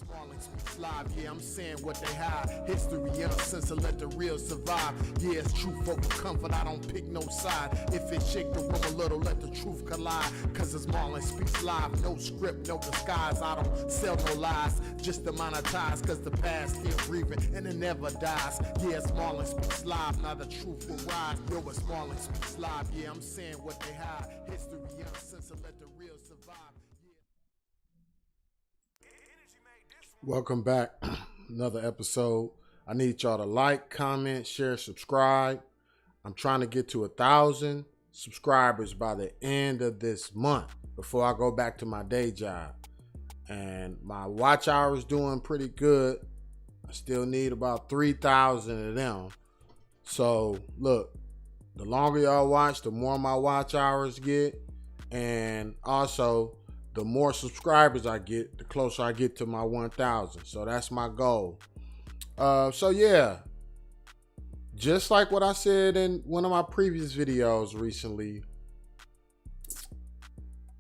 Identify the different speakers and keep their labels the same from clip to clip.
Speaker 1: Marlon speaks live, yeah, I'm saying what they hide. History uncensored, let the real survive. Yeah, it's truth over comfort, I don't pick no side. If it shake the room a little, let the truth collide. Cause it's Marlon speaks live, no script, no disguise. I don't sell no lies, just to monetize. Cause the past still breathing and it never dies. Yeah, it's Marlon speaks live, now the truth will rise. Yo, it's Marlon speaks live, yeah, I'm saying what they hide. History uncensored, let the real survive. Welcome back. Another episode. I need y'all to like, comment, share, subscribe. I'm trying to get to 1,000 subscribers by the end of this month before I go back to my day job. And my watch hour is doing pretty good. I still need about 3,000 of them. So look, the longer y'all watch, the more my watch hours get. And also, the more subscribers I get, the closer I get to my 1,000. So that's my goal. So yeah, just like what I said in one of my previous videos recently,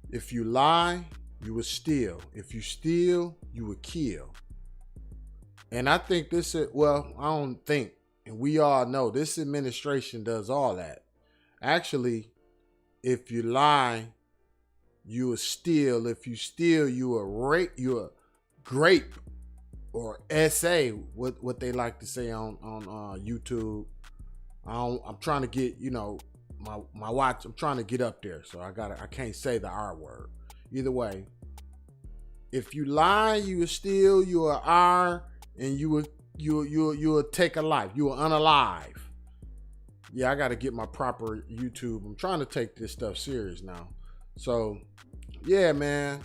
Speaker 1: if you lie, you will steal. If you steal, you will kill. And I think this is, well, I don't think, and we all know this administration does all that. Actually, if you lie, you will steal. If you steal, you will rape. You will grape, or SA, what they like to say on YouTube. I'm trying to get, you know, my watch. I'm trying to get up there, so I can't say the R word. Either way, if you lie, you will steal. You will R, and you will take a life. You will unalive. Yeah, I got to get my proper YouTube. I'm trying to take this stuff serious now. So, yeah, man,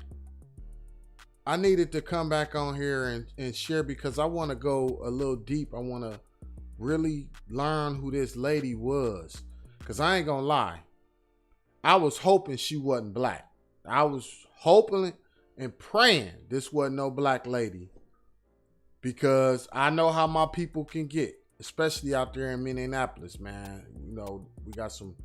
Speaker 1: I needed to come back on here and share because I want to go a little deep. I want to really learn who this lady was, because I ain't going to lie. I was hoping she wasn't black. I was hoping and praying this wasn't no black lady, because I know how my people can get, especially out there in Minneapolis, man. You know, we got some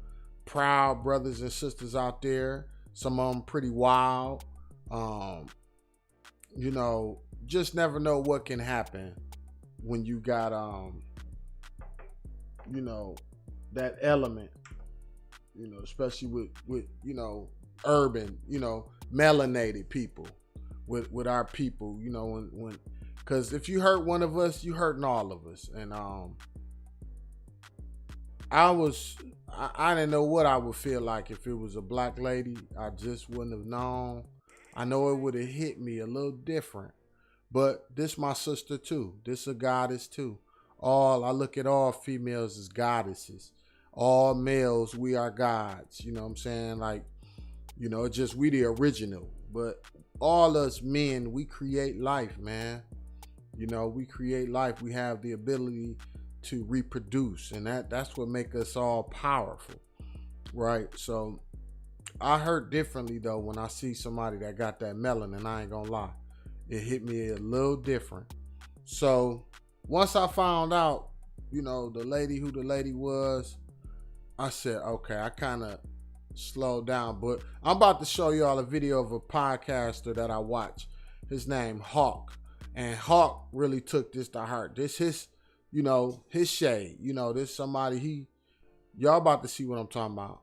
Speaker 1: proud brothers and sisters out there. Some of them pretty wild. You know, just never know what can happen when you got, you know, that element, you know, especially with, you know, urban, you know, melanated people with our people, you know, when, cause if you hurt one of us, you hurting all of us. And, I didn't know what I would feel like if it was a black lady. I just wouldn't have known. I know it would have hit me a little different. But this my sister too. This a goddess too. I look at all females as goddesses. All males, we are gods. You know what I'm saying? Like, you know, just we the original. But all us men, we create life, man. You know, we create life. We have the ability to reproduce, and that's what make us all powerful, right? So I hurt differently though when I see somebody that got that melanin. I ain't gonna lie, it hit me a little different. So once I found out, you know, who the lady was, I said, okay, I kind of slowed down. But I'm about to show y'all a video of a podcaster that I watch. His name Hawk, and Hawk really took this to heart. This his, you know, his shade. You know, this somebody y'all about to see what I'm talking about.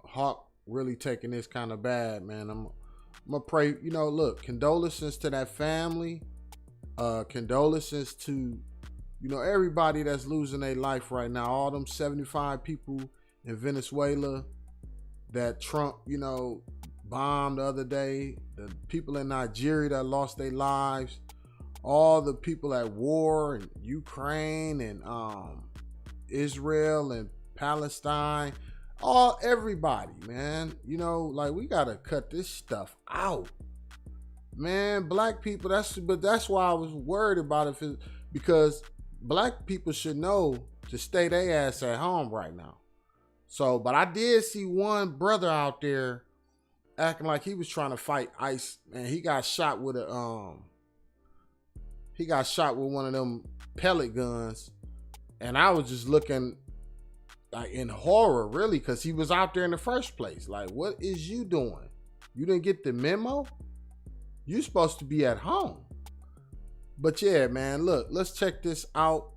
Speaker 1: Hawk really taking this kind of bad, man. I'm gonna pray, you know, look, condolences to that family. Condolences to, you know, everybody that's losing their life right now. All them 75 people in Venezuela that Trump, you know, bombed the other day. The people in Nigeria that lost their lives. All the people at war in Ukraine and Israel and Palestine, everybody, man. You know, like, we gotta cut this stuff out, man. Black people, that's why I was worried about it, because black people should know to stay their ass at home right now. So, but I did see one brother out there acting like he was trying to fight ICE, and he got shot with one of them pellet guns, and I was just looking like in horror, really, because he was out there in the first place. Like, what is you doing? You didn't get the memo? You supposed to be at home. But yeah, man, look, let's check this out.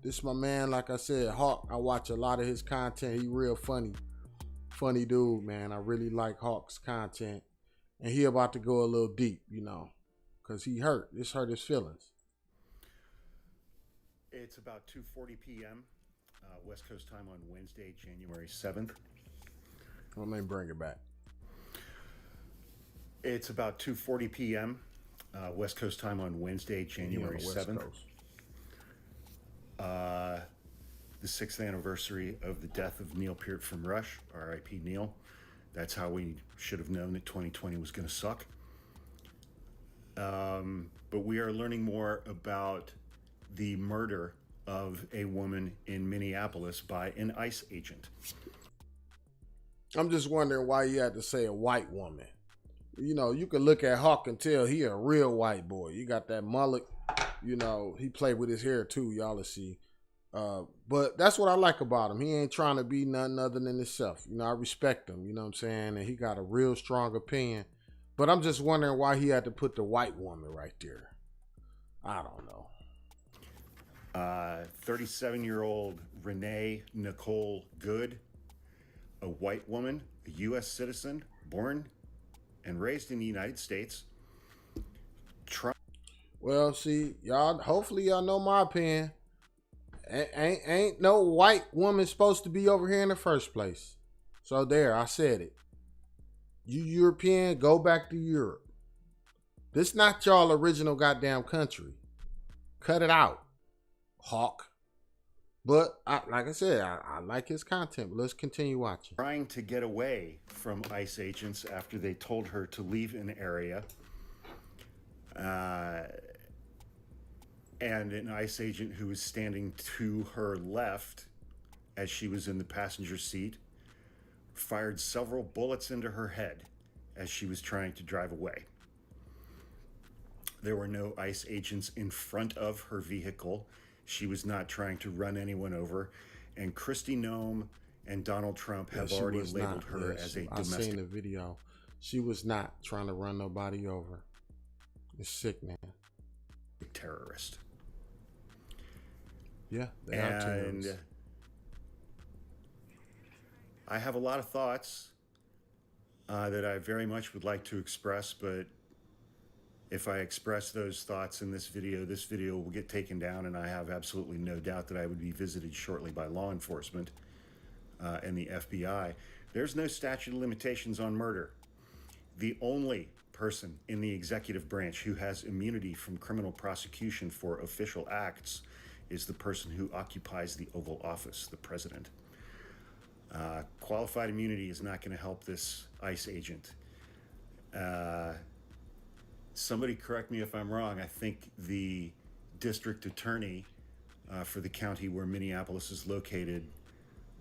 Speaker 1: This my man, like I said, Hawk. I watch a lot of his content. He real funny dude, man. I really like Hawk's content, and he about to go a little deep, cause he hurt. This hurt his feelings.
Speaker 2: It's about 2:40 p.m. West Coast time on Wednesday, January 7th.
Speaker 1: Let me bring it back.
Speaker 2: It's about 2:40 p.m. West Coast time on Wednesday, January 7th. The 6th anniversary of the death of Neil Peart from Rush, R.I.P. Neil. That's how we should have known that 2020 was going to suck. But we are learning more about the murder of a woman in Minneapolis by an ICE agent.
Speaker 1: I'm just wondering why you had to say a white woman. You can look at Hawk and tell he a real white boy. You got that mullet. He played with his hair too, y'all will see. But that's what I like about him. He ain't trying to be nothing other than himself. I respect him, you know what I'm saying? And he got a real strong opinion. But I'm just wondering why he had to put the white woman right there. I don't know.
Speaker 2: 37-year-old Renee Nicole Good, a white woman, a U.S. citizen, born and raised in the United States.
Speaker 1: Well, see, y'all, hopefully y'all know my opinion. Ain't no white woman supposed to be over here in the first place. So there, I said it. You European, go back to Europe. This not y'all original goddamn country. Cut it out, Hawk. But like I said, I like his content. But let's continue watching.
Speaker 2: Trying to get away from ICE agents after they told her to leave an area. And an ICE agent who was standing to her left as she was in the passenger seat fired several bullets into her head as she was trying to drive away. There were no ICE agents in front of her vehicle. She was not trying to run anyone over. And Kristi Noem and Donald Trump have already labeled her as a domestic.
Speaker 1: I seen the video. She was not trying to run nobody over. It's sick, man.
Speaker 2: Terrorist.
Speaker 1: Yeah, they are terrorists.
Speaker 2: And I have a lot of thoughts that I very much would like to express, but if I express those thoughts in this video will get taken down, and I have absolutely no doubt that I would be visited shortly by law enforcement and the FBI. There's no statute of limitations on murder. The only person in the executive branch who has immunity from criminal prosecution for official acts is the person who occupies the Oval Office, the president. Qualified immunity is not going to help this ICE agent. Somebody correct me if I'm wrong. I think the district attorney for the county where Minneapolis is located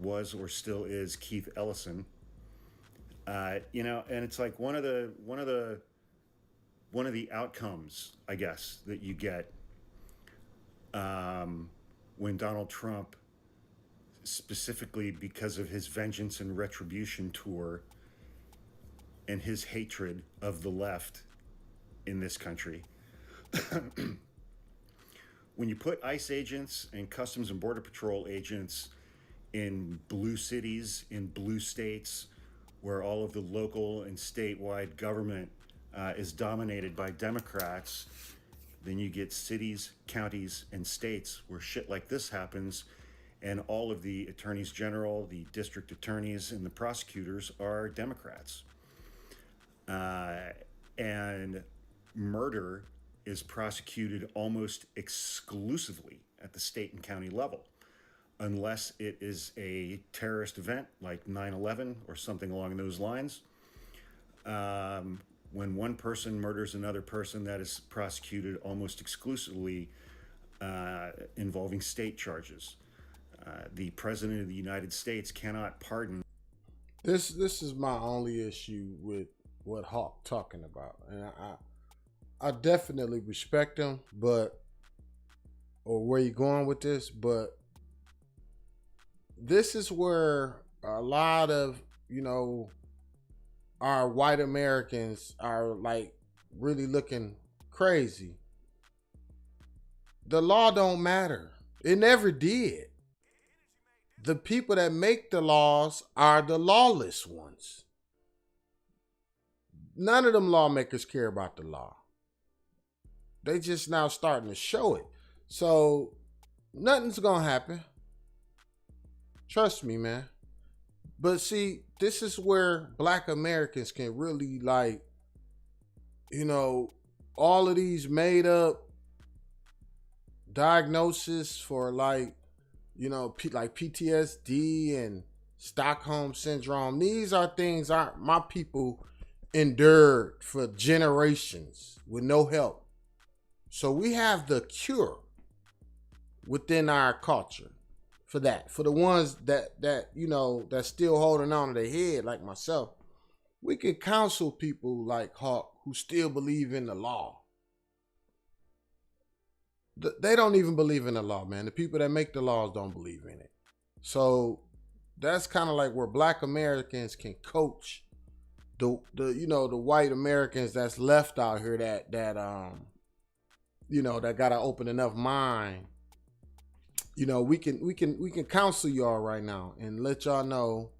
Speaker 2: was or still is Keith Ellison. And it's like one of the outcomes, I guess, that you get when Donald Trump, specifically because of his vengeance and retribution tour and his hatred of the left in this country, when you put ICE agents and Customs and Border Patrol agents in blue cities, in blue states, where all of the local and statewide government is dominated by Democrats, then you get cities, counties, and states where shit like this happens, and all of the attorneys general, the district attorneys, and the prosecutors are Democrats. And murder is prosecuted almost exclusively at the state and county level, unless it is a terrorist event like 9/11 or something along those lines. When one person murders another person, that is prosecuted almost exclusively involving state charges. The President of the United States cannot pardon.
Speaker 1: This is my only issue with what Hawk talking about, and I definitely respect him, or where you going with this, but this is where a lot of, our white Americans are like really looking crazy. The law don't matter. It never did. The people that make the laws are the lawless ones. None of them lawmakers care about the law. They just now starting to show it. So nothing's gonna happen. Trust me, man. But see, this is where black Americans can really all of these made up diagnosis for like PTSD and Stockholm syndrome. These are things my people endured for generations with no help. So we have the cure within our culture for that. For the ones that's still holding on to their head, like myself, we can counsel people like Hawk who still believe in the law. They don't even believe in the law, man. The people that make the laws don't believe in it. So that's kind of like where black Americans can coach the white Americans that's left out here that got to open enough mind. We can counsel y'all right now and let y'all know,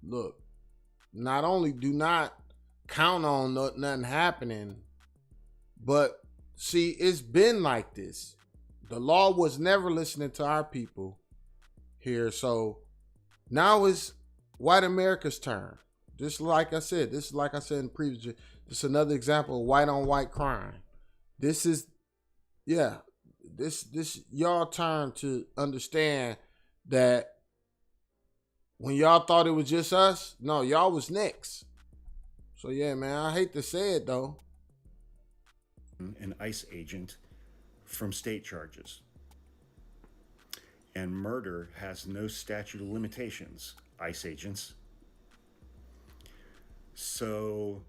Speaker 1: look, not only do not count on nothing happening, but see, it's been like this. The law was never listening to our people here. So now it's white America's turn. Just like I said, in the previous, this is another example of white on white crime. This is, this y'all turn to understand that when y'all thought it was just us, no, y'all was next. So yeah, man, I hate to say it though.
Speaker 2: An ICE agent from state charges. And murder has no statute of limitations, ICE agents. So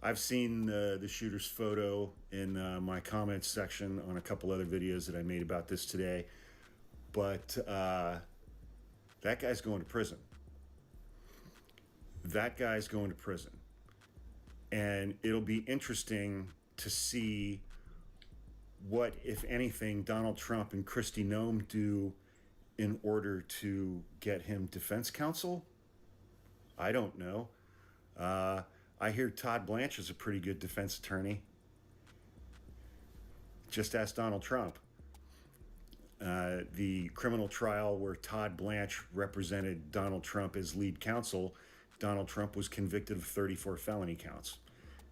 Speaker 2: I've seen the shooter's photo in my comments section on a couple other videos that I made about this today. But that guy's going to prison. That guy's going to prison. And it'll be interesting to see what, if anything, Donald Trump and Kristi Noem do in order to get him defense counsel. I don't know. I hear Todd Blanche is a pretty good defense attorney. Just ask Donald Trump. The criminal trial where Todd Blanche represented Donald Trump as lead counsel, Donald Trump was convicted of 34 felony counts.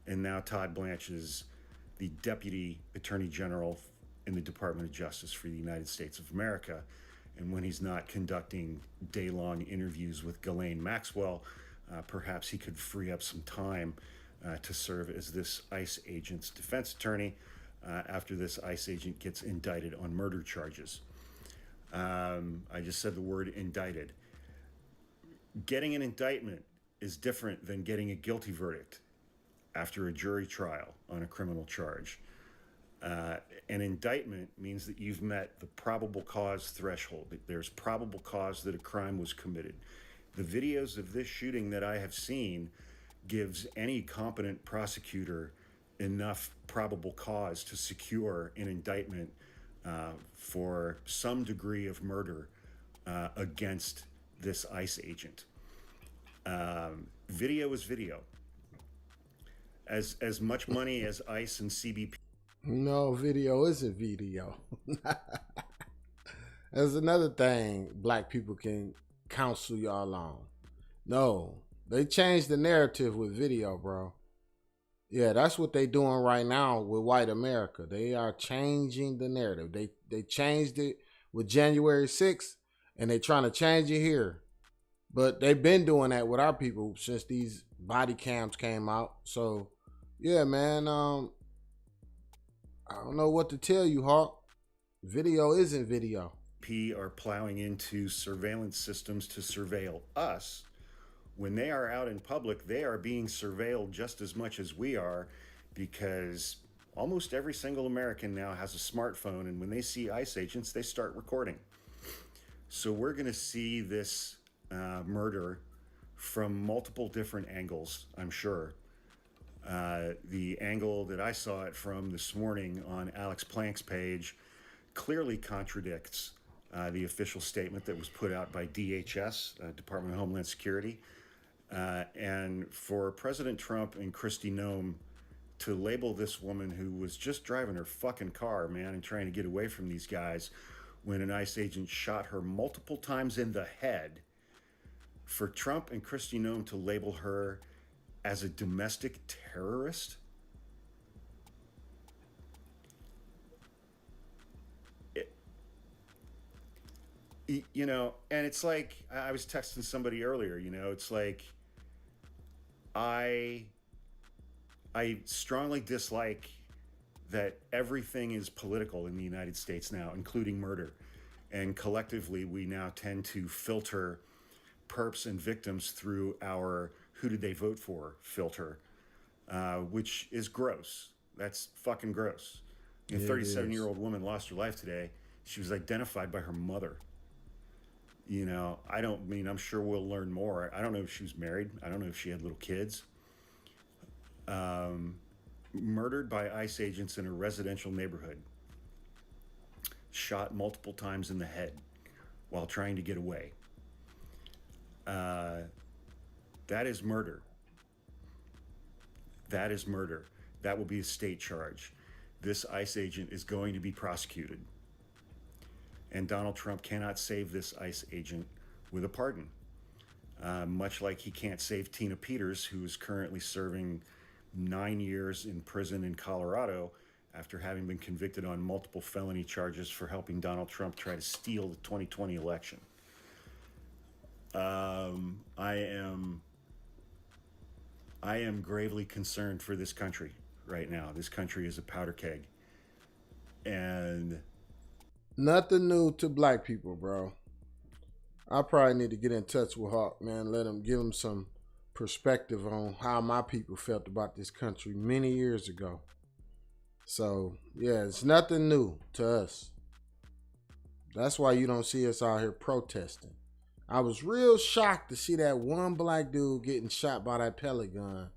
Speaker 2: And now Todd Blanche is the Deputy Attorney General in the Department of Justice for the United States of America. And when he's not conducting day-long interviews with Ghislaine Maxwell, perhaps he could free up some time to serve as this ICE agent's defense attorney after this ICE agent gets indicted on murder charges. I just said the word indicted. Getting an indictment is different than getting a guilty verdict after a jury trial on a criminal charge. An indictment means that you've met the probable cause threshold. There's probable cause that a crime was committed. The videos of this shooting that I have seen gives any competent prosecutor enough probable cause to secure an indictment for some degree of murder against this ICE agent. Video is video. As much money as ICE and CBP.
Speaker 1: No, video isn't video. There's another thing black people can counsel y'all on. No, they changed the narrative with video, bro. Yeah, that's what they doing right now with white America. They are changing the narrative. They changed it with January 6th, and they trying to change it here. But they've been doing that with our people since these body cams came out. So, yeah, man, I don't know what to tell you, Hawk. Video isn't video.
Speaker 2: Are plowing into surveillance systems to surveil us. When they are out in public, they are being surveilled just as much as we are, because almost every single American now has a smartphone, and when they see ICE agents, they start recording. So we're going to see this murder from multiple different angles, I'm sure. The angle that I saw it from this morning on Alex Planck's page clearly contradicts the official statement that was put out by DHS, Department of Homeland Security. And for President Trump and Kristi Noem to label this woman who was just driving her fucking car, man, and trying to get away from these guys when an ICE agent shot her multiple times in the head, for Trump and Kristi Noem to label her as a domestic terrorist, you know, and it's like, I was texting somebody earlier, you know, it's like, I strongly dislike that everything is political in the United States now, including murder. And collectively, we now tend to filter perps and victims through our who did they vote for filter, which is gross. That's fucking gross. A 37-year-old woman lost her life today. She was identified by her mother. You know, I'm sure we'll learn more. I don't know if she was married. I don't know if she had little kids. Murdered by ICE agents in a residential neighborhood. Shot multiple times in the head while trying to get away. That is murder. That is murder. That will be a state charge. This ICE agent is going to be prosecuted. And Donald Trump cannot save this ICE agent with a pardon. Much like he can't save Tina Peters, who is currently serving 9 years in prison in Colorado after having been convicted on multiple felony charges for helping Donald Trump try to steal the 2020 election. I am gravely concerned for this country right now. This country is a powder keg. And
Speaker 1: nothing new to black people, bro. I probably need to get in touch with Hawk, man. Give him some perspective on how my people felt about this country many years ago. So, yeah, it's nothing new to us. That's why you don't see us out here protesting. I was real shocked to see that one black dude getting shot by that pellet gun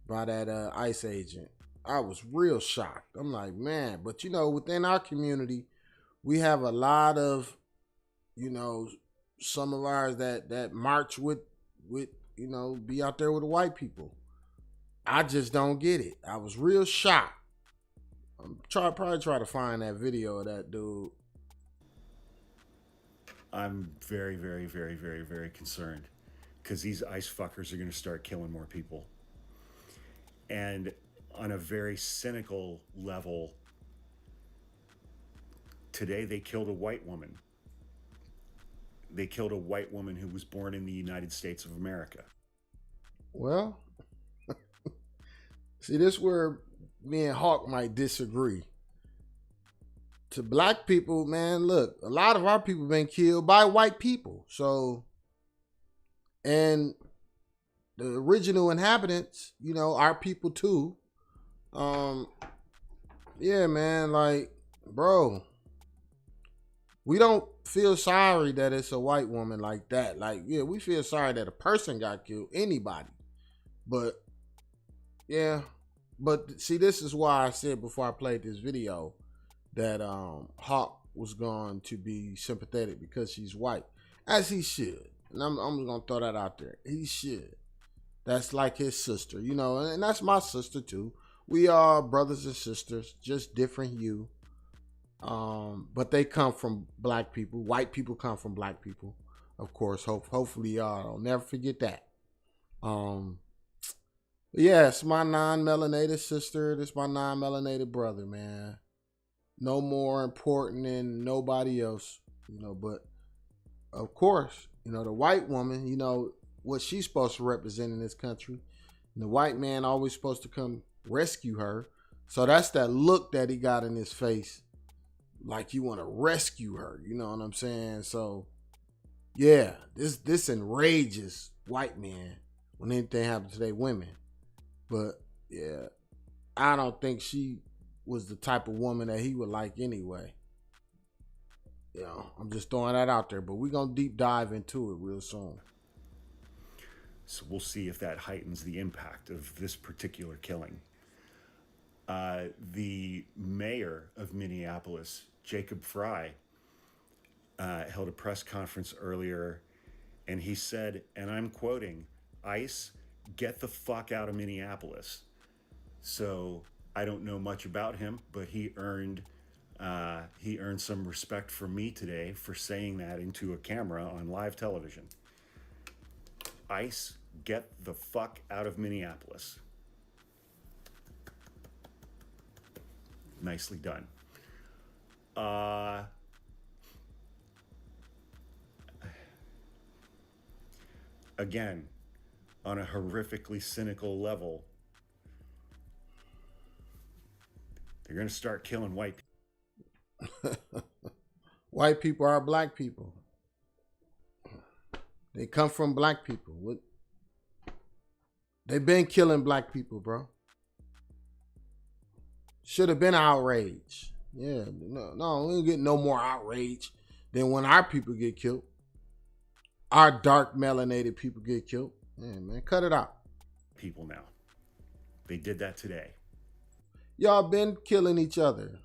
Speaker 1: by that ICE agent. I was real shocked. I'm like, man, but you know, within our community, we have a lot of, you know, some of ours that march with, you know, be out there with the white people. I just don't get it. I was real shocked. I'm probably try to find that video of that dude.
Speaker 2: I'm very, very, very, very, very concerned because these ICE fuckers are going to start killing more people. And on a very cynical level, today they killed a white woman. They killed a white woman who was born in the United States of America.
Speaker 1: Well, see, this is where me and Hawk might disagree. To black people, man, look, a lot of our people been killed by white people. So, and the original inhabitants, you know, our people too. Yeah, man, like, bro, we don't feel sorry that it's a white woman like that. Like, yeah, we feel sorry that a person got killed, anybody. But, yeah, but see, this is why I said before I played this video that Hawk was going to be sympathetic because she's white, as he should. And I'm going to throw that out there. He should. That's like his sister, you know, and that's my sister too. We are brothers and sisters, just different hue. But they come from black people. White people come from black people, of course. Hopefully y'all don't never forget that. Yeah, it's my non-melanated sister. This my non-melanated brother, man. No more important than nobody else, you know. But of course, you know, the white woman, you know, what she's supposed to represent in this country. And the white man always supposed to come rescue her. So that's that look that he got in his face. Like you want to rescue her. You know what I'm saying? So, yeah, this enrages white men when anything happens to their women. But, yeah, I don't think she was the type of woman that he would like anyway. You know, I'm just throwing that out there. But we're going to deep dive into it real soon.
Speaker 2: So we'll see if that heightens the impact of this particular killing. The mayor of Minneapolis, Jacob Frey, held a press conference earlier, and he said, and I'm quoting, "ICE, get the fuck out of Minneapolis." So I don't know much about him, but he earned some respect from me today for saying that into a camera on live television. ICE, get the fuck out of Minneapolis. Nicely done. Again, on a horrifically cynical level, they're going to start killing white people.
Speaker 1: White people are black people. They come from black people. What? They've been killing black people, bro. Should have been outrage. Yeah, no, we don't get no more outrage than when our people get killed. Our dark melanated people get killed. Yeah, man, cut it out.
Speaker 2: People now. They did that today.
Speaker 1: Y'all been killing each other.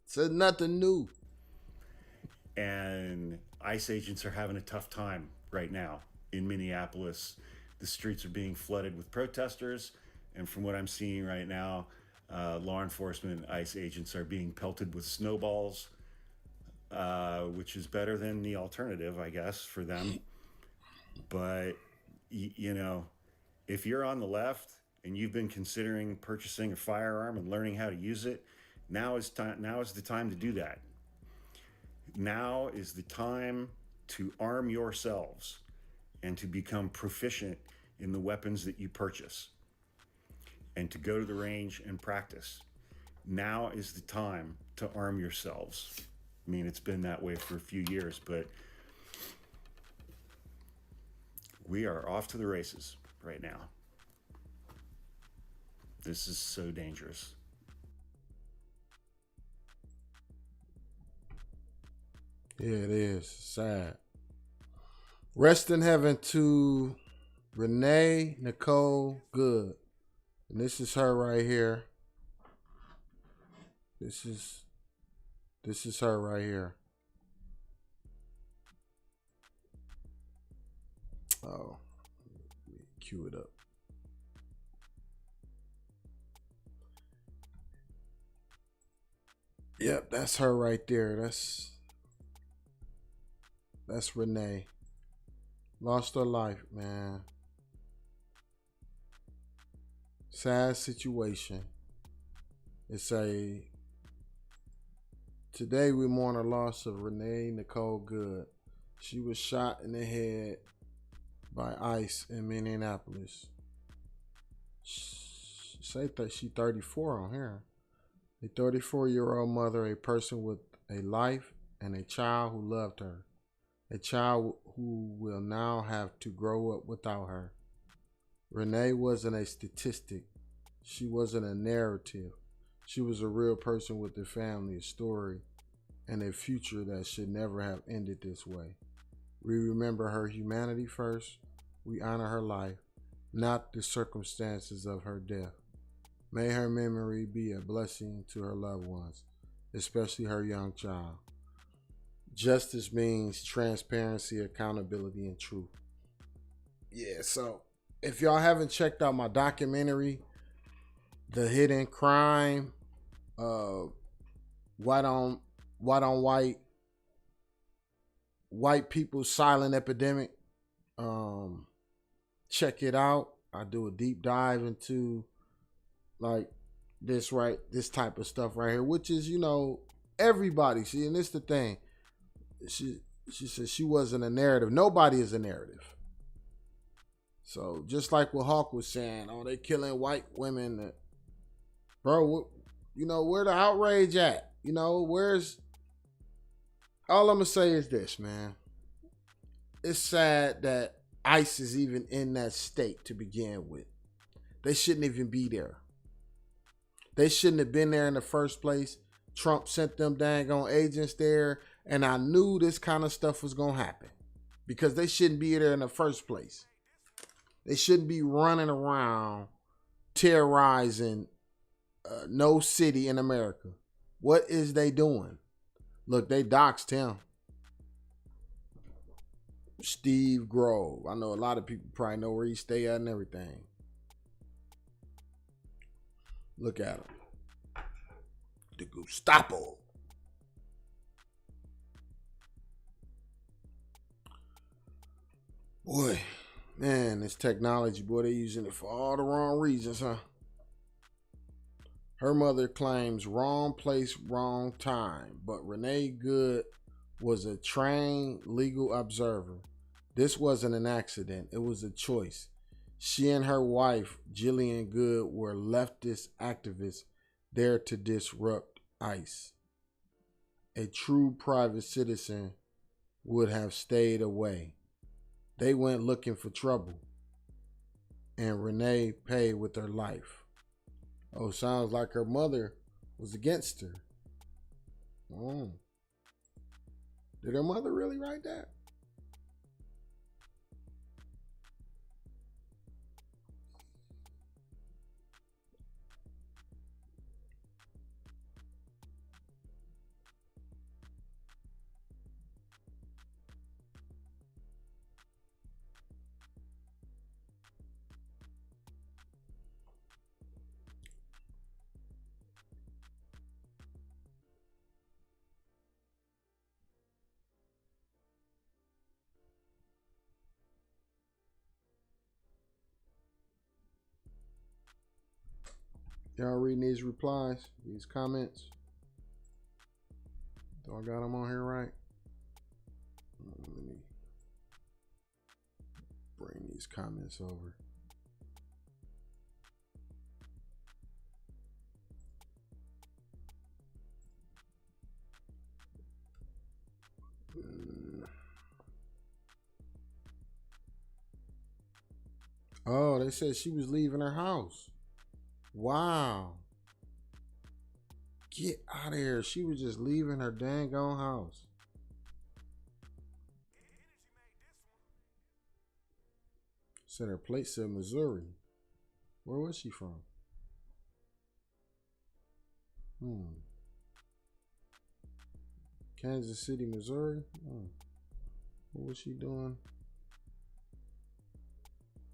Speaker 1: It's nothing new.
Speaker 2: And ICE agents are having a tough time right now in Minneapolis. The streets are being flooded with protesters. And from what I'm seeing right now, law enforcement ICE agents are being pelted with snowballs, which is better than the alternative, I guess, for them. But, you know, if you're on the left and you've been considering purchasing a firearm and learning how to use it, now is the time to do that. Now is the time to arm yourselves and to become proficient in the weapons that you purchase and to go to the range and practice. Now is the time to arm yourselves. I mean, it's been that way for a few years, but we are off to the races right now. This is so dangerous.
Speaker 1: Yeah, it is. Sad. Rest in heaven to Renee Nicole Good. And this is her right here. This is her right here. Oh, let me cue it up. Yep, that's her right there. That's Renee. Lost her life, man. Sad situation. Today we mourn the loss of Renee Nicole Good. She was shot in the head by ICE in Minneapolis. Say that she 34 on here. A 34-year-old mother, a person with a life, and a child who loved her. A child who will now have to grow up without her. Renee wasn't a statistic. She wasn't a narrative. She was a real person with a family, a story, and a future that should never have ended this way. We remember her humanity first. We honor her life, not the circumstances of her death. May her memory be a blessing to her loved ones, especially her young child. Justice means transparency, accountability, and truth. Yeah, so if y'all haven't checked out my documentary, The Hidden Crime, white on white people's silent epidemic, check it out. I do a deep dive into like this type of stuff right here, which is, everybody. See, and it's the thing. She said she wasn't a narrative. Nobody is a narrative. So just like what Hawk was saying, they killing white women. Bro, where the outrage at? Where's... All I'm going to say is this, man. It's sad that ICE is even in that state to begin with. They shouldn't even be there. They shouldn't have been there in the first place. Trump sent them dang on agents there, and I knew this kind of stuff was going to happen because they shouldn't be there in the first place. They shouldn't be running around terrorizing no city in America. What is they doing? Look, they doxed him. Steve Grove. I know a lot of people probably know where he stay at and everything. Look at him. The Gestapo. Boy, man, this technology, boy, they using it for all the wrong reasons, huh? Her mother claims wrong place, wrong time, but Renee Good was a trained legal observer. This wasn't an accident, it was a choice. She and her wife, Jillian Good, were leftist activists there to disrupt ICE. A true private citizen would have stayed away. They went looking for trouble, and Renee paid with her life. Oh, sounds like her mother was against her. Oh. Did her mother really write that? Y'all reading these replies, these comments? Do I got them on here right? Let me bring these comments over. Oh, they said she was leaving her house. Wow. Get out of here. She was just leaving her dang on house. Said her plate said Missouri. Where was she from? Kansas City, Missouri? What was she doing?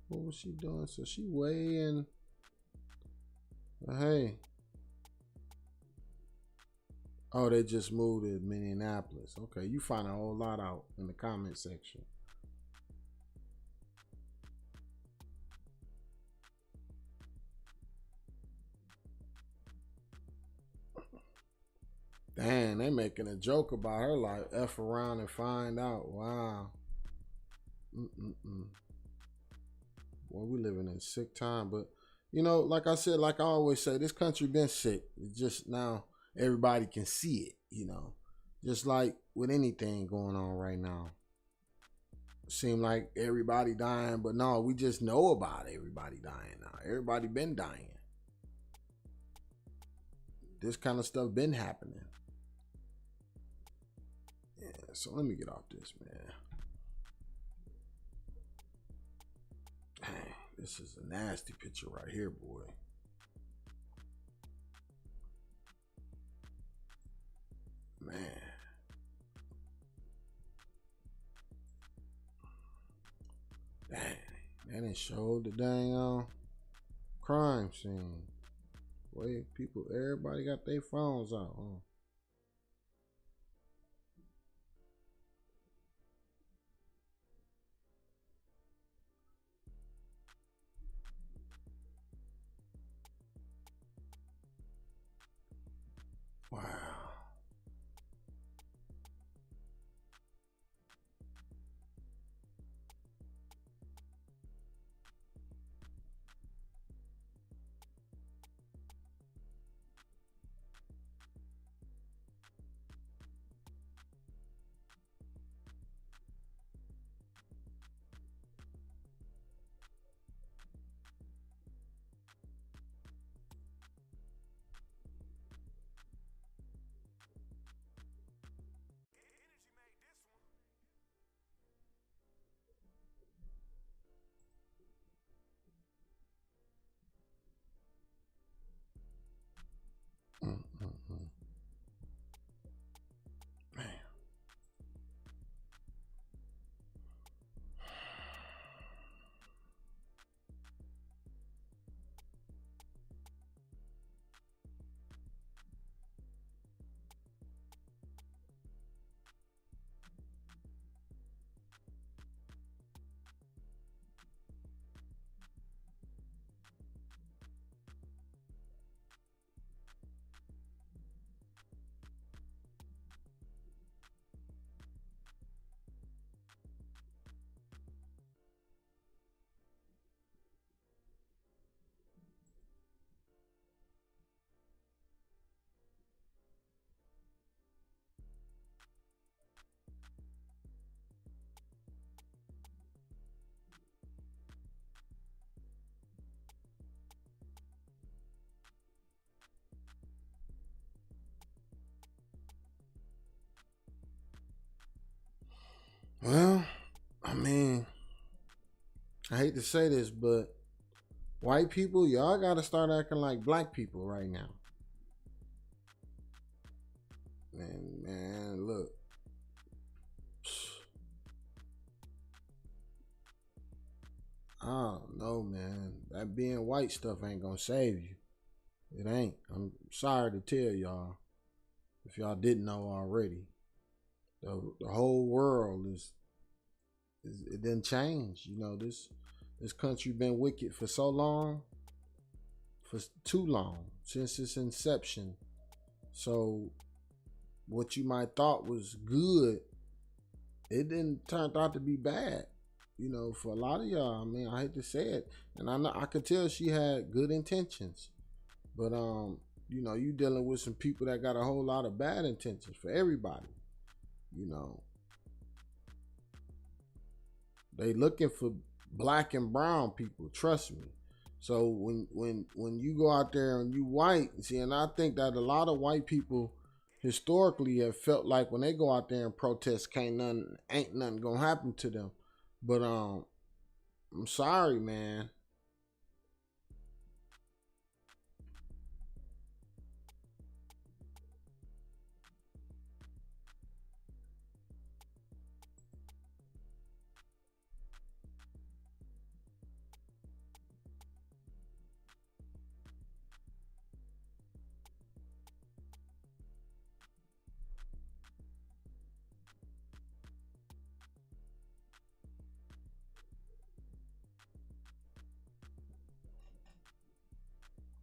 Speaker 1: What was she doing? So she way in. Hey. Oh, they just moved to Minneapolis. Okay, you find a whole lot out in the comment section. Damn, they making a joke about her like F around and find out. Wow. Boy, we living in sick time. But, you know, like I said, like I always say, this country been sick. It's just now everybody can see it, you know. Just like with anything going on right now. Seem like everybody dying, but no, we just know about everybody dying now. Everybody been dying. This kind of stuff been happening. Yeah, so let me get off this, man. Dang, this is a nasty picture right here, boy. Man. Dang, they didn't show the dang crime scene. Boy, people, everybody got their phones out, huh? Wow. Mm, mm, mm. Man. Well, I mean, I hate to say this, but white people, y'all gotta start acting like black people right now. Man, look. I don't know, man. That being white stuff ain't gonna save you. It ain't. I'm sorry to tell y'all, if y'all didn't know already. The whole world is it didn't change. You know, this country been wicked for so long, for too long, since its inception. So what you might thought was good, it didn't turn out to be bad. You know, for a lot of y'all, I mean, I hate to say it, and I know I could tell she had good intentions, but you know, you dealing with some people that got a whole lot of bad intentions for everybody. You know, they looking for black and brown people. Trust me. So when you go out there and you white, see, and I think that a lot of white people historically have felt like when they go out there and protest, ain't nothing gonna happen to them. But I'm sorry, man.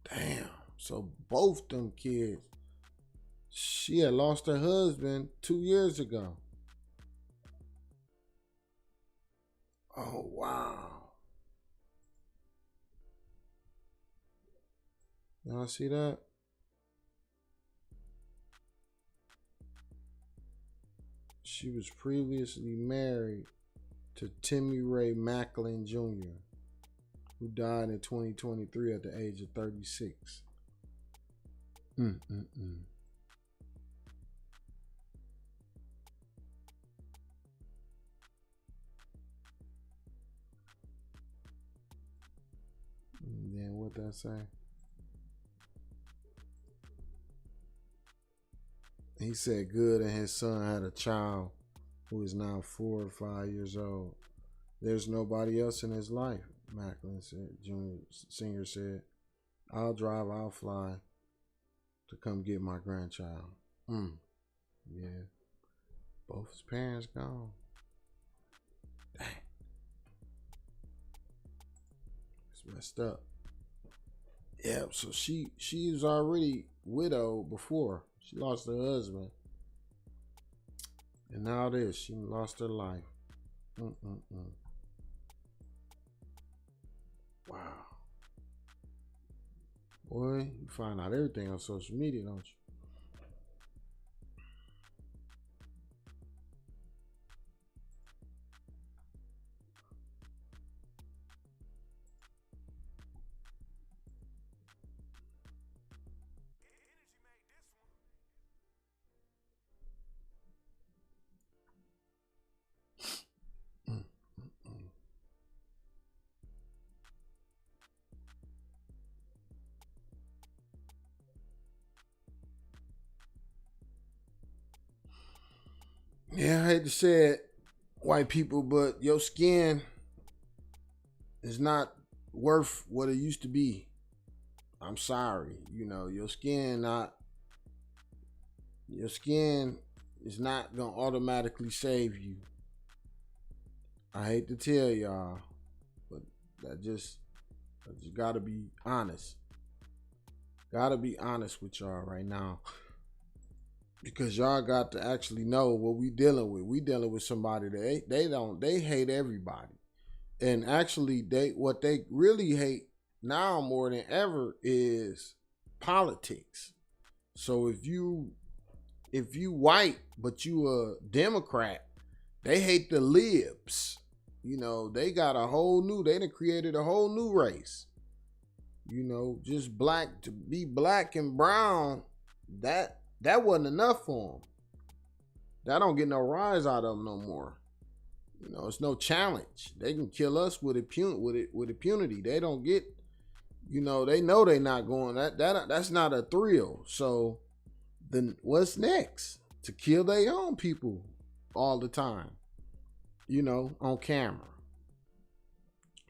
Speaker 1: Damn. So both them kids, she had lost her husband 2 years ago. Oh wow. Y'all see that? She was previously married to Timmy Ray Macklin Jr., who died in 2023 at the age of 36. Mm-mm-mm. And then what that say? He said Good and his son had a child who is now 4 or 5 years old. There's nobody else in his life, Macklin said. Senior said, I'll drive, I'll fly to come get my grandchild. Yeah. Both his parents gone. Dang. It's messed up. Yeah, so she was already widowed before. She lost her husband. And now this, she lost her life. Mm-mm-mm. Wow. Boy, you find out everything on social media, don't you? Mm-mm-mm. Yeah, I hate to say it, white people, but your skin is not worth what it used to be. I'm sorry. Your skin is not gonna automatically save you. I hate to tell y'all, but I just gotta be honest. Gotta be honest with y'all right now. Because y'all got to actually know what we dealing with. We dealing with somebody that they hate everybody. And actually what they really hate now more than ever is politics. So if you white but you a Democrat, they hate the libs. They got they done created a whole new race. Just black, to be black and brown, that wasn't enough for them. That don't get no rise out of them no more. It's no challenge. They can kill us with impunity. They don't get, they know they not going. That's not a thrill. So then what's next? To kill their own people all the time, on camera.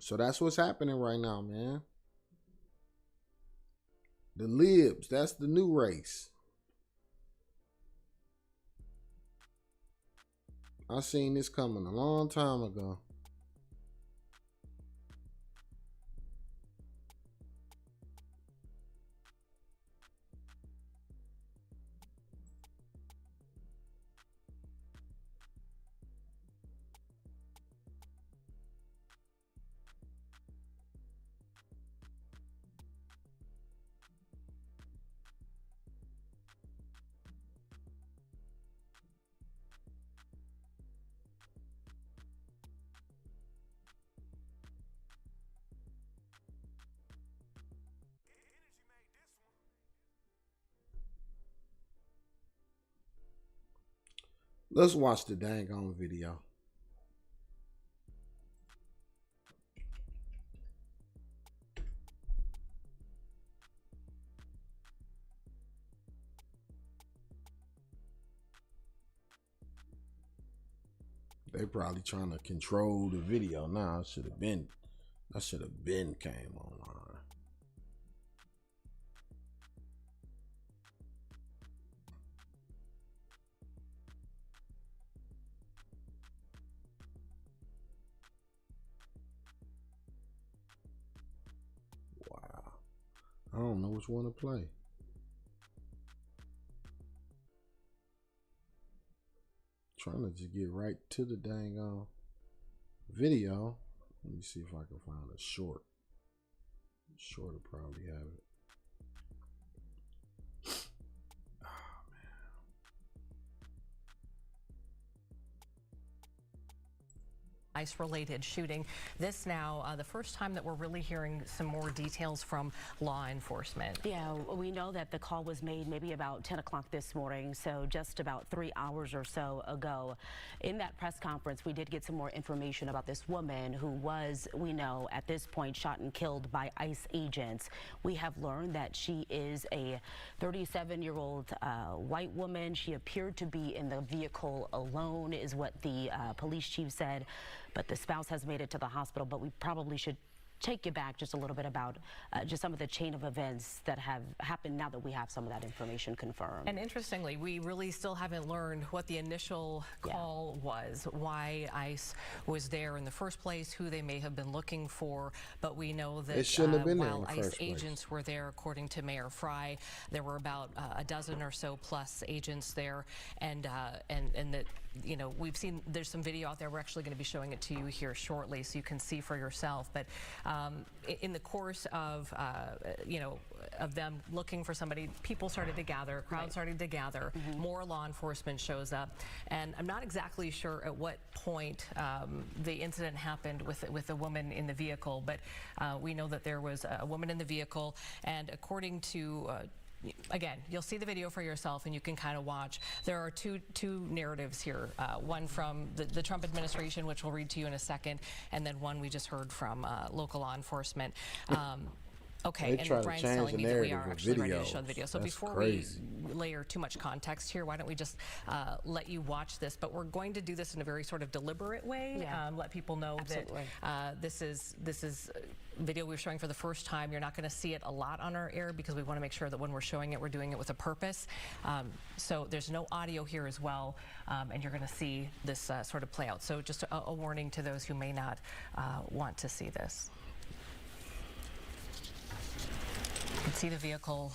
Speaker 1: So that's what's happening right now, man. The libs, that's the new race. I seen this coming a long time ago. Let's watch the dang on video. They probably trying to control the video now. That should have been came online. Wow. I don't know which one to play. Trying to just get right to the dang on video. Let me see if I can find a short. Short will probably have it.
Speaker 3: ICE-related shooting. This now the first time that we're really hearing some more details from law enforcement.
Speaker 4: Yeah, we know that the call was made maybe about 10 o'clock this morning, so just about 3 hours or so ago. In that press conference, we did get some more information about this woman who was, we know, at this point shot and killed by ICE agents. We have learned that she is a 37-year-old white woman. She appeared to be in the vehicle alone, is what the police chief said. But the spouse has made it to the hospital. But we probably should take you back just a little bit about just some of the chain of events that have happened now that we have some of that information confirmed.
Speaker 3: And interestingly, we really still haven't learned what the initial call was, why ICE was there in the first place, who they may have been looking for. But we know that
Speaker 1: It shouldn't have been there in
Speaker 3: while
Speaker 1: the
Speaker 3: ICE
Speaker 1: first place.
Speaker 3: agents were there, according to Mayor Fry, there were about a dozen or so plus agents there, and that, you know, we've seen, there's some video out there. We're actually going to be showing it to you here shortly so you can see for yourself. But in the course of, you know, of them looking for somebody, people started to gather, crowd started to gather, more law enforcement shows up. And I'm not exactly sure at what point the incident happened with a woman in the vehicle, but we know that there was a woman in the vehicle, and according to again, you'll see the video for yourself and you can kind of watch. There are two narratives here, one from the Trump administration, which we'll read to you in a second, and then one we just heard from local law enforcement. Okay,
Speaker 1: They try
Speaker 3: and
Speaker 1: to
Speaker 3: Ryan's
Speaker 1: change
Speaker 3: telling
Speaker 1: the
Speaker 3: me that we
Speaker 1: narrative
Speaker 3: are
Speaker 1: of
Speaker 3: actually ready to
Speaker 1: videos.
Speaker 3: show the video. So
Speaker 1: That's
Speaker 3: before
Speaker 1: crazy.
Speaker 3: we layer too much context here, why don't we just let you watch this? But we're going to do this in a very sort of deliberate way.
Speaker 4: Yeah.
Speaker 3: Let people know
Speaker 4: Absolutely.
Speaker 3: that this is video we're showing for the first time. You're not going to see it a lot on our air because we want to make sure that when we're showing it, we're doing it with a purpose. So there's no audio here as well, and you're going to see this sort of play out. So just a warning to those who may not want to see this. You can see the vehicle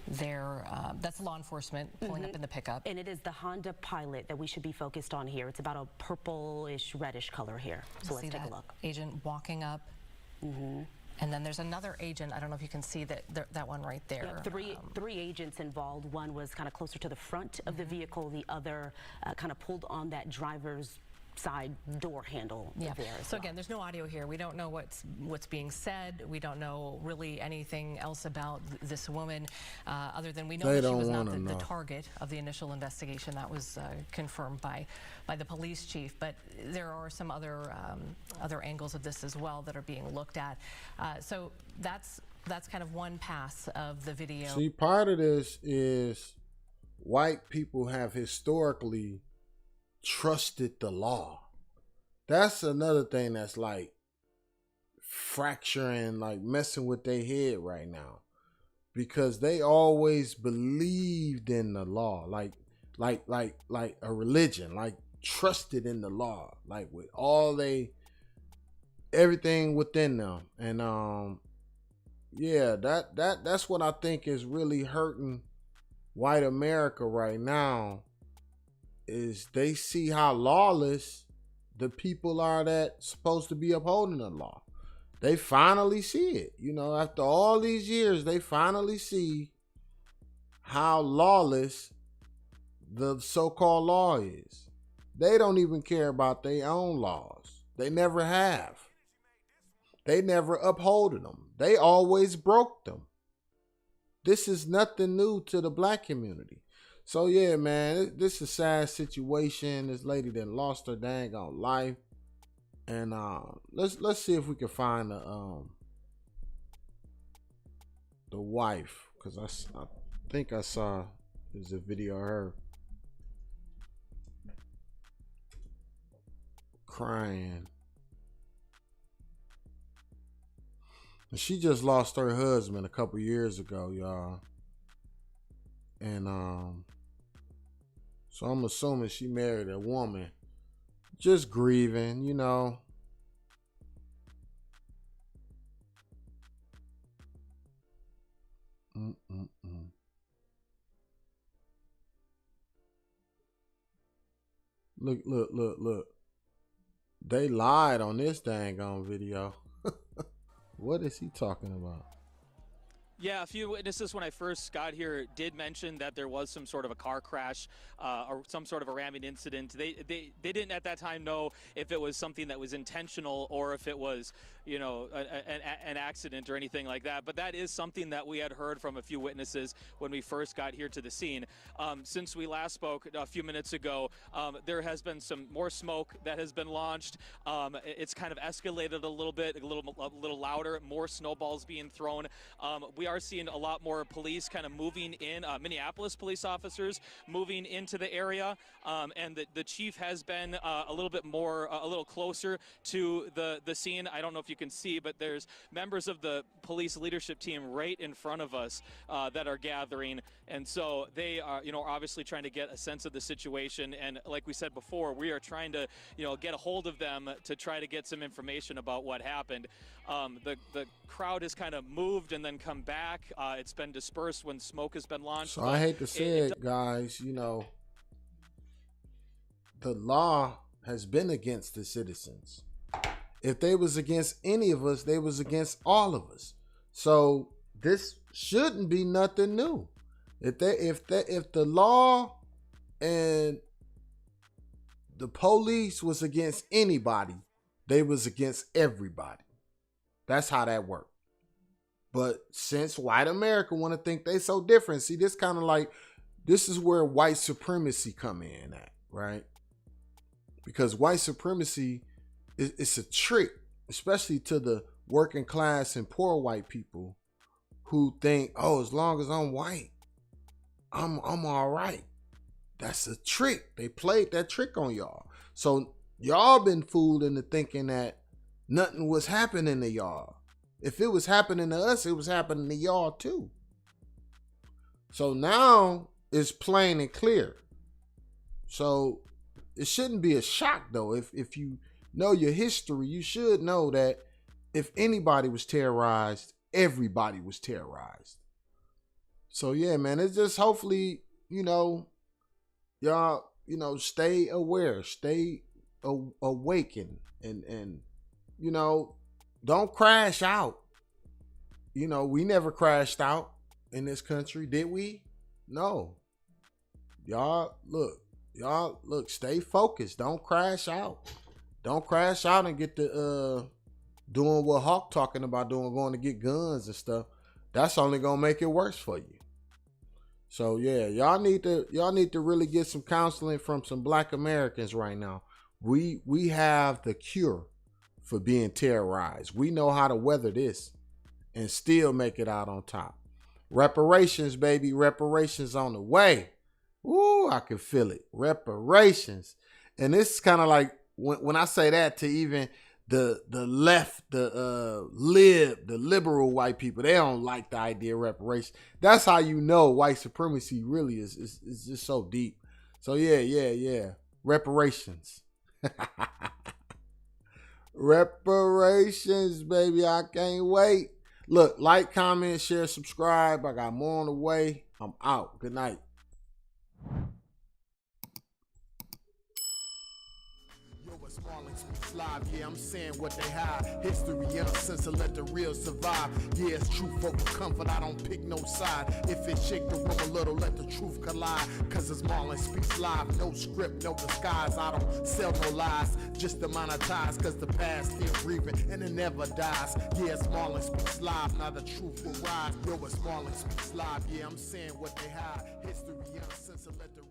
Speaker 3: there. That's law enforcement pulling up in the pickup.
Speaker 4: And it is the Honda Pilot that we should be focused on here. It's about a purplish, reddish color here. So let's
Speaker 3: See
Speaker 4: take a
Speaker 3: that
Speaker 4: look.
Speaker 3: agent walking up. And then there's another agent. I don't know if you can see that one right there.
Speaker 4: Yeah, three agents involved. One was kind of closer to the front of the vehicle. The other kind of pulled on that driver's side door handle
Speaker 3: Yeah.
Speaker 4: there as
Speaker 3: So
Speaker 4: well.
Speaker 3: again, there's no audio here. We don't know what's being said. We don't know really anything else about this woman, other than we know
Speaker 1: They
Speaker 3: that she
Speaker 1: don't
Speaker 3: was not
Speaker 1: wanna
Speaker 3: the
Speaker 1: know.
Speaker 3: target of the initial investigation. That was confirmed by the police chief. But there are some other angles of this as well that are being looked at. So that's kind of one pass of the video.
Speaker 1: See, part of this is white people have historically trusted the law. That's another thing that's like fracturing, like messing with their head right now, because they always believed in the law, like a religion, like trusted in the law, like with all everything within them. And yeah, that's what I think is really hurting white America right now, is they see how lawless the people are that supposed to be upholding the law. They finally see it. You know, after all these years, they finally see how lawless the so-called law is. They don't even care about their own laws. They never have. They never upholded them. They always broke them. This is nothing new to the black community. So yeah, man, this is a sad situation. This lady that lost her dang on life, and let's see if we can find the wife, because I think I saw there's a video of her crying. And she just lost her husband a couple years ago, y'all. And so I'm assuming she married a woman, just grieving, you know. Look. They lied on this dang on video. What is he talking about?
Speaker 5: Yeah, a few witnesses when I first got here did mention that there was some sort of a car crash or some sort of a ramming incident. They didn't at that time know if it was something that was intentional or if it was, you know, an accident or anything like that. But that is something that we had heard from a few witnesses when we first got here to the scene. Since we last spoke a few minutes ago, there has been some more smoke that has been launched. It's kind of escalated a little bit, a little louder, more snowballs being thrown. We are seeing a lot more police kind of moving in, Minneapolis police officers moving into the area, and the chief has been a little closer to the scene. I don't know if you can see, but there's members of the police leadership team right in front of us that are gathering, and so they are, you know, obviously trying to get a sense of the situation. And like we said before, we are trying to, you know, get a hold of them to try to get some information about what happened. The crowd has kind of moved and then come back. It's been dispersed when smoke has been launched.
Speaker 1: So I hate to say it, guys, you know, the law has been against the citizens. If they was against any of us, they was against all of us. So this shouldn't be nothing new. If the law and the police was against anybody, they was against everybody. That's how that worked. But since white America want to think they so different, see, this kind of like, this is where white supremacy come in at, right? Because white supremacy it's a trick, especially to the working class and poor white people, who think, oh, as long as I'm white, I'm all right. That's a trick. They played that trick on y'all. So y'all been fooled into thinking that nothing was happening to y'all. If it was happening to us, it was happening to y'all too. So now it's plain and clear. So it shouldn't be a shock though. If you know your history, you should know that if anybody was terrorized, everybody was terrorized. So yeah, man, it's just hopefully, y'all, stay aware, stay awakened, and don't crash out. We never crashed out in this country, did we? No. Y'all look, stay focused. Don't crash out. Don't crash out and get to doing what Hawk talking about doing, going to get guns and stuff. That's only gonna make it worse for you. So yeah, y'all need to really get some counseling from some Black Americans right now. We have the cure for being terrorized. We know how to weather this and still make it out on top. Reparations, baby, reparations on the way. Ooh, I can feel it. Reparations. And this is kind of like when I say that to even the left, the liberal white people, they don't like the idea of reparations. That's how you know white supremacy really is just so deep. So yeah. Reparations. Reparations, baby. I can't wait. Look, like, comment, share, subscribe. I got more on the way. I'm out. Good night. Live, yeah, I'm saying what they hide. History uncensored, let the real survive. Yeah, it's truth over comfort, I don't pick no side. If it shake the room a little, let the truth collide. Cause it's Marlon Speaks Live, no script, no disguise. I don't sell no lies, just to monetize. Cause the past still breathing and it never dies. Yeah, it's Marlon Speaks Live, now the truth will rise. Yo, it's Marlon Speaks Live, yeah, I'm saying what they hide. History uncensored, let the